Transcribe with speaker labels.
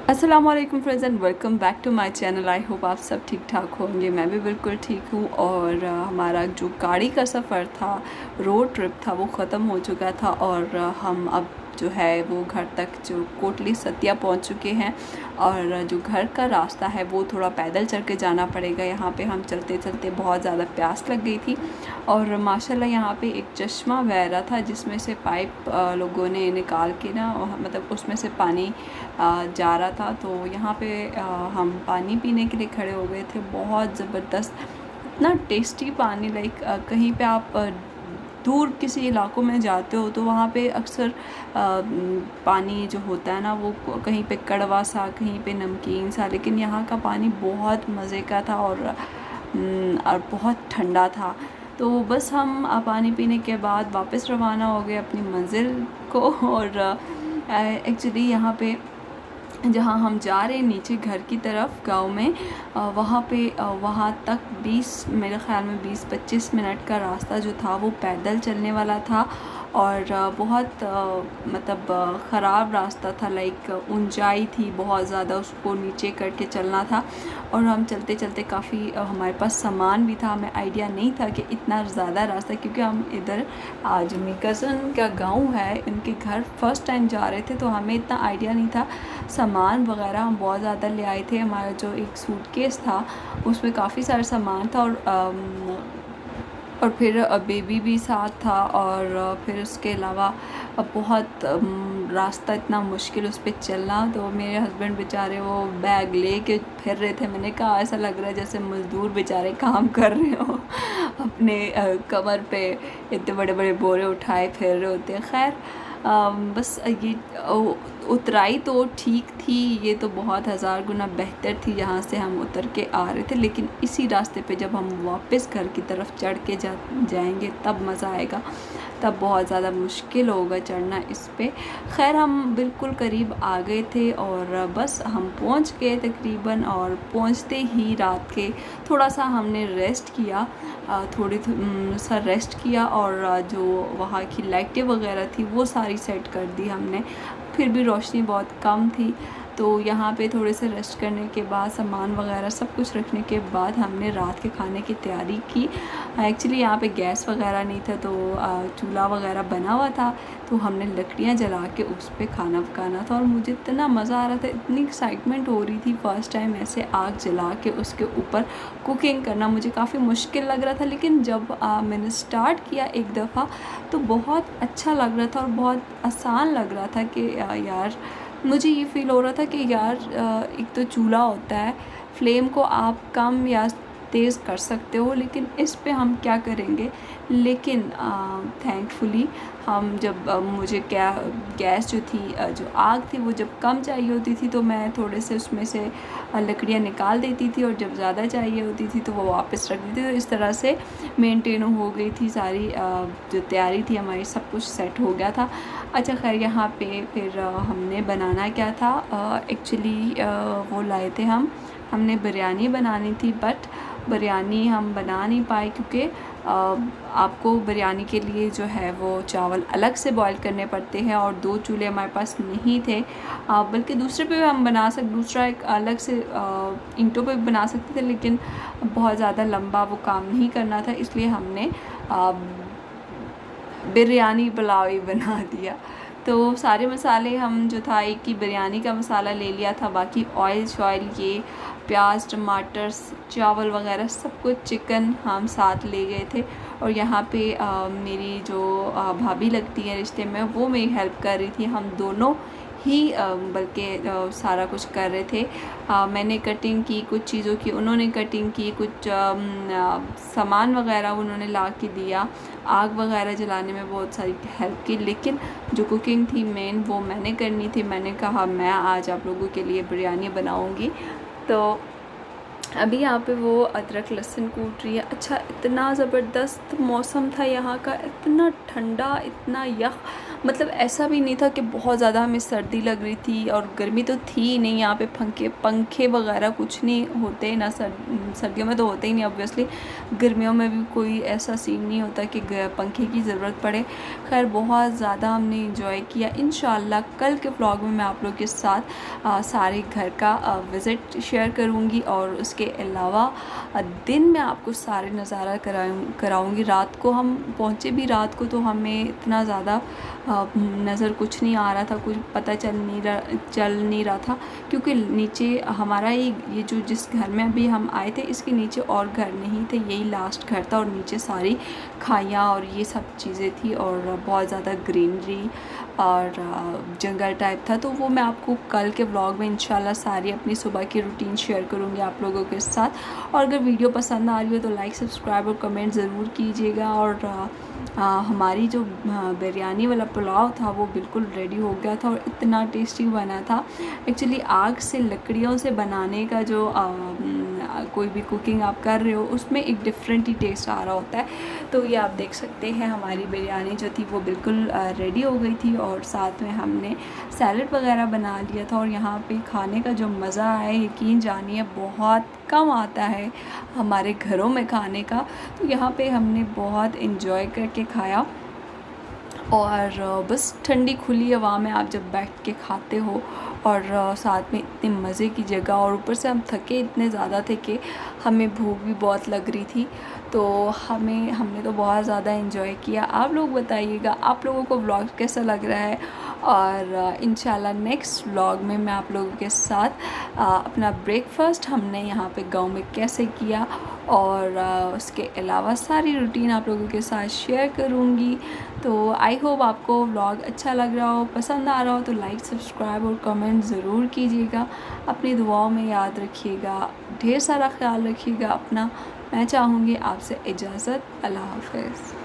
Speaker 1: अस्सलामुअलैकुम friends and welcome back to my channel. I hope आप सब ठीक ठाक होंगे। मैं भी बिल्कुल ठीक हूँ। और हमारा जो गाड़ी का सफ़र था, रोड ट्रिप था, वो ख़त्म हो चुका था और हम अब जो है वो घर तक जो कोटली सतिया पहुँच चुके हैं। और जो घर का रास्ता है वो थोड़ा पैदल चल के जाना पड़ेगा। यहाँ पे हम चलते चलते बहुत ज़्यादा प्यास लग गई थी और माशाल्लाह यहाँ पे एक चश्मा बह रहा था जिसमें से पाइप लोगों ने निकाल के ना, मतलब उसमें से पानी जा रहा था। तो यहाँ पे हम पानी पीने के लिए खड़े हो गए थे। बहुत ज़बरदस्त, इतना टेस्टी पानी। लाइक कहीं पे आप दूर किसी इलाकों में जाते हो तो वहाँ पे अक्सर पानी जो होता है ना वो कहीं पे कड़वा सा, कहीं पे नमकीन सा, लेकिन यहाँ का पानी बहुत मज़े का था और बहुत ठंडा था। तो बस हम पानी पीने के बाद वापस रवाना हो गए अपनी मंजिल को। और एक्चुअली यहाँ पे जहाँ हम जा रहे हैं नीचे घर की तरफ गांव में, वहाँ पे वहाँ तक 20, मेरे ख़्याल में 20-25 मिनट का रास्ता जो था वो पैदल चलने वाला था। और बहुत मतलब ख़राब रास्ता था। लाइक ऊंचाई थी बहुत ज़्यादा, उसको नीचे करके चलना था। और हम चलते चलते काफ़ी हमारे पास सामान भी था। हमें आइडिया नहीं था कि इतना ज़्यादा रास्ता, क्योंकि हम इधर जो मेरी कज़न का गांव है उनके घर फर्स्ट टाइम जा रहे थे, तो हमें इतना आइडिया नहीं था। सामान वगैरह हम बहुत ज़्यादा ले आए थे। हमारा जो एक सूटकेस था उसमें काफ़ी सारा सामान था और फिर बेबी भी साथ था। और फिर उसके अलावा बहुत रास्ता इतना मुश्किल उस पर चलना। तो मेरे हस्बैंड बेचारे वो बैग ले के फिर रहे थे। मैंने कहा ऐसा लग रहा है जैसे मज़दूर बेचारे काम कर रहे हो, अपने कमर पे इतने बड़े बड़े बोरे उठाए फिर रहे होते हैं। खैर बस ये उतराई तो ठीक थी, ये तो बहुत हज़ार गुना बेहतर थी जहाँ से हम उतर के आ रहे थे। लेकिन इसी रास्ते पे जब हम वापस घर की तरफ चढ़ के जाएंगे तब मज़ा आएगा, तब बहुत ज़्यादा मुश्किल होगा चढ़ना इस पे। खैर हम बिल्कुल करीब आ गए थे और बस हम पहुँच गए तकरीबन। और पहुँचते ही रात के थोड़ा सा हमने रेस्ट किया, थोड़ी सा रेस्ट किया। और जो वहाँ की लाइटें वगैरह थी वो सारी सेट कर दी हमने, फिर भी रोशनी बहुत कम थी। तो यहाँ पे थोड़े से रेस्ट करने के बाद, सामान वगैरह सब कुछ रखने के बाद हमने रात के खाने की तैयारी की। एक्चुअली यहाँ पे गैस वगैरह नहीं था, तो चूल्हा वगैरह बना हुआ था, तो हमने लकड़ियाँ जला के उस पर खाना पकाना था। और मुझे इतना मज़ा आ रहा था, इतनी एक्साइटमेंट हो रही थी फ़र्स्ट टाइम ऐसे आग जला के उसके ऊपर कुकिंग करना। मुझे काफ़ी मुश्किल लग रहा था, लेकिन जब मैंने स्टार्ट किया एक दफ़ा तो बहुत अच्छा लग रहा था और बहुत आसान लग रहा था कि यार, मुझे ये फ़ील हो रहा था कि यार एक तो चूल्हा होता है, फ्लेम को आप कम या तेज़ कर सकते हो, लेकिन इस पे हम क्या करेंगे। लेकिन थैंकफुली हम जब मुझे क्या गैस जो थी, जो आग थी वो जब कम चाहिए होती थी तो मैं थोड़े से उसमें से लकड़ियाँ निकाल देती थी, और जब ज़्यादा चाहिए होती थी तो वो वापस रख देती थी। तो इस तरह से मेंटेन हो गई थी सारी जो तैयारी थी हमारी, सब कुछ सेट हो गया था। अच्छा खैर, यहाँ पे फिर हमने बनाना क्या था, एक्चुअली वो लाए थे हमने बिरयानी बनानी थी, बट बिरयानी हम बना नहीं पाए क्योंकि आपको बिरयानी के लिए जो है वो चावल अलग से बॉईल करने पड़ते हैं और 2 चूल्हे हमारे पास नहीं थे। बल्कि दूसरे पे भी हम दूसरा एक अलग से ईंटों पे भी बना सकते थे, लेकिन बहुत ज़्यादा लंबा वो काम नहीं करना था, इसलिए हमने बिरयानी पुलाव ही बना दिया। तो सारे मसाले हम जो था, एक ही बिरयानी का मसाला ले लिया था, बाकी ऑयल शॉयल, ये प्याज, टमाटर, चावल वगैरह सब कुछ, चिकन हम साथ ले गए थे। और यहाँ पे मेरी जो भाभी लगती है रिश्ते में, वो मेरी हेल्प कर रही थी। हम दोनों ही बल्कि सारा कुछ कर रहे थे। मैंने कटिंग की कुछ चीज़ों की, उन्होंने कटिंग की कुछ, सामान वगैरह उन्होंने ला के दिया, आग वगैरह जलाने में बहुत सारी हेल्प की। लेकिन जो कुकिंग थी मेन, वो मैंने करनी थी। मैंने कहा मैं आज आप लोगों के लिए बिरयानी बनाऊंगी। तो अभी यहाँ पे वो अदरक लहसुन कूट रही है। अच्छा, इतना ज़बरदस्त मौसम था यहाँ का, इतना ठंडा, इतना यख, मतलब ऐसा भी नहीं था कि बहुत ज़्यादा हमें सर्दी लग रही थी, और गर्मी तो थी ही नहीं। यहाँ पे पंखे वगैरह कुछ नहीं होते ना, सर्दियों में तो होते ही नहीं ऑब्वियसली। गर्मियों में भी कोई ऐसा सीन नहीं होता कि पंखे की ज़रूरत पड़े। खैर बहुत ज़्यादा हमने इंजॉय किया। इंशाल्लाह कल के व्लॉग में मैं आप लोग के साथ सारे घर का विज़िट शेयर करूँगी, और उसके अलावा दिन में आपको सारे नज़ारा कराऊँगी। रात को हम पहुँचे भी रात को, तो हमें इतना ज़्यादा नज़र कुछ नहीं आ रहा था, कुछ पता चल नहीं रहा था, क्योंकि नीचे हमारा ये जो जिस घर में अभी हम आए थे, इसके नीचे और घर नहीं थे, यही लास्ट घर था, और नीचे सारी खाइयाँ और ये सब चीज़ें थी, और बहुत ज़्यादा ग्रीनरी और जंगल टाइप था। तो वो मैं आपको कल के व्लॉग में इंशाल्लाह सारी अपनी सुबह की रूटीन शेयर करूँगी आप लोगों के साथ। और अगर वीडियो पसंद आ रही हो तो लाइक, सब्सक्राइब और कमेंट ज़रूर कीजिएगा। और हमारी जो बिरयानी वाला पुलाव था वो बिल्कुल रेडी हो गया था, और इतना टेस्टी बना था। एक्चुअली आग से, लकड़ियों से बनाने का जो कोई भी कुकिंग आप कर रहे हो, उसमें एक डिफरेंट ही टेस्ट आ रहा होता है। तो ये आप देख सकते हैं हमारी बिरयानी जो थी वो बिल्कुल रेडी हो गई थी, और साथ में हमने सैलड वगैरह बना लिया था। और यहाँ पे खाने का जो मज़ा आया, यकीन जानिए बहुत कम आता है हमारे घरों में खाने का। तो यहाँ पे हमने बहुत इन्जॉय करके खाया, और बस ठंडी खुली हवा में आप जब बैठ के खाते हो, और साथ में इतने मज़े की जगह, और ऊपर से हम थके इतने ज़्यादा थे कि हमें भूख भी बहुत लग रही थी। तो हमने तो बहुत ज़्यादा इन्जॉय किया। आप लोग बताइएगा आप लोगों को व्लॉग कैसा लग रहा है, और इंशाल्लाह नेक्स्ट व्लॉग में मैं आप लोगों के साथ अपना ब्रेकफास्ट हमने यहाँ पे गांव में कैसे किया, और उसके अलावा सारी रूटीन आप लोगों के साथ शेयर करूँगी। तो आई होप आपको व्लॉग अच्छा लग रहा हो, पसंद आ रहा हो, तो लाइक, सब्सक्राइब और कमेंट ज़रूर कीजिएगा। अपनी दुआओं में याद रखिएगा, ढेर सारा ख्याल रखिएगा अपना। मैं चाहूँगी आपसे इजाज़त। अल्लाह हाफ़िज़।